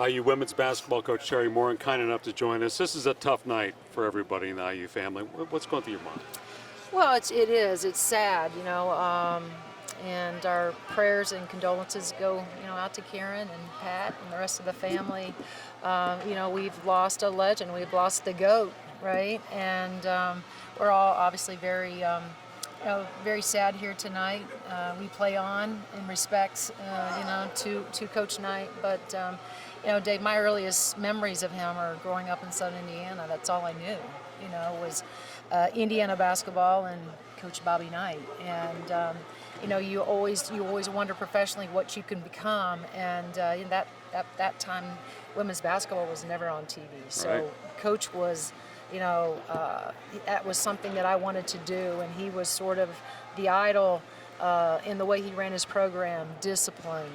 IU women's basketball coach Teri Moren, kind enough to join us. This is a tough night for everybody in the IU family. What's going through your mind? Well, it is. It's sad, and our prayers and condolences go, out to Karen and Pat and the rest of the family. We've lost a legend. We've lost the GOAT, right? And we're all obviously very, very sad here tonight. We play on in respects, to Coach Knight, but. Dave, my earliest memories of him are growing up in Southern Indiana. That's all I knew, was Indiana basketball and Coach Bobby Knight. And, you always wonder professionally what you can become. And in that time, women's basketball was never on TV. So right. Coach was, that was something that I wanted to do. And he was sort of the idol in the way he ran his program, discipline,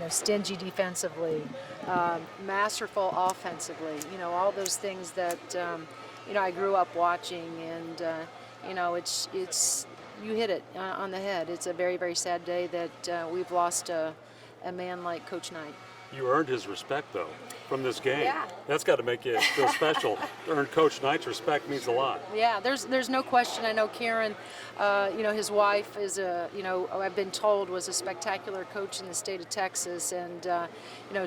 stingy defensively, masterful offensively, all those things that, I grew up watching, and, it's you hit it on the head. It's a very, very sad day that we've lost a man like Coach Knight. You earned his respect, though, from this game. Yeah. That's got to make you feel special. To earn Coach Knight's respect means a lot. Yeah, there's no question. I know Karen, his wife is I've been told was a spectacular coach in the state of Texas, and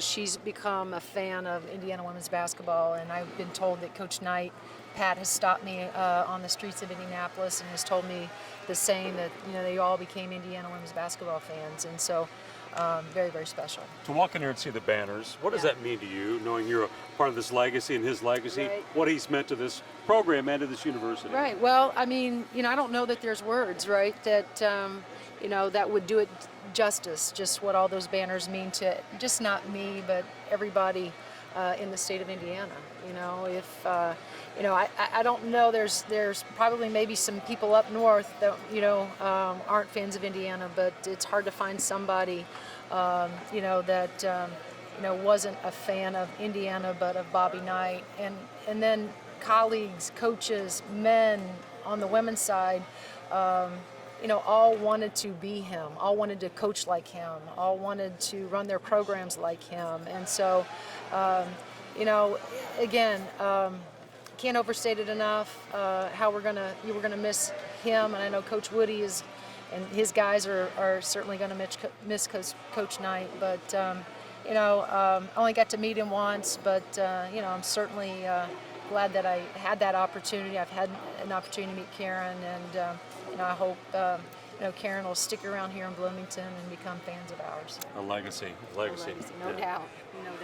she's become a fan of Indiana women's basketball. And I've been told that Coach Knight, Pat has stopped me on the streets of Indianapolis and has told me the same, that they all became Indiana women's basketball fans, and so. Very, very special. To walk in here and see the banners, what does that mean to you, knowing you're a part of this legacy and his legacy, right. What he's meant to this program and to this university? Right. Well, I mean, I don't know that there's words, right, that, that would do it justice, just what all those banners mean to, just not me, but everybody in the state of Indiana. If, I don't know, there's probably maybe some people up north that, aren't fans of Indiana, but it's hard to find somebody, that, wasn't a fan of Indiana, but of Bobby Knight. And then colleagues, coaches, men on the women's side, all wanted to be him, all wanted to coach like him, all wanted to run their programs like him. And so, again, can't overstate it enough how we're gonna miss him, and I know Coach Woody and his guys are certainly gonna miss Coach Knight. But only got to meet him once, but I'm certainly glad that I had that opportunity. I've had an opportunity to meet Karen, and I hope Karen will stick around here in Bloomington and become fans of ours. A legacy, No doubt.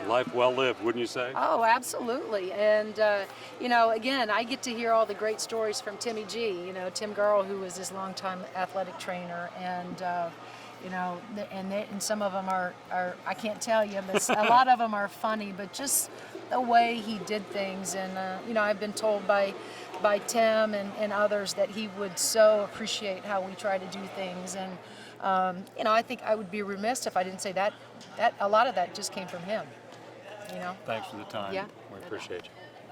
Life well lived, wouldn't you say? Oh, absolutely. And, again, I get to hear all the great stories from Timmy G, Tim Garl, who was his longtime athletic trainer. And, and some of them are, I can't tell you, but a lot of them are funny, but just the way he did things. And, I've been told by Tim and others that he would so appreciate how we try to do things. And, I think I would be remiss if I didn't say that a lot of that just came from him. Thanks for the time. Yeah. We appreciate you.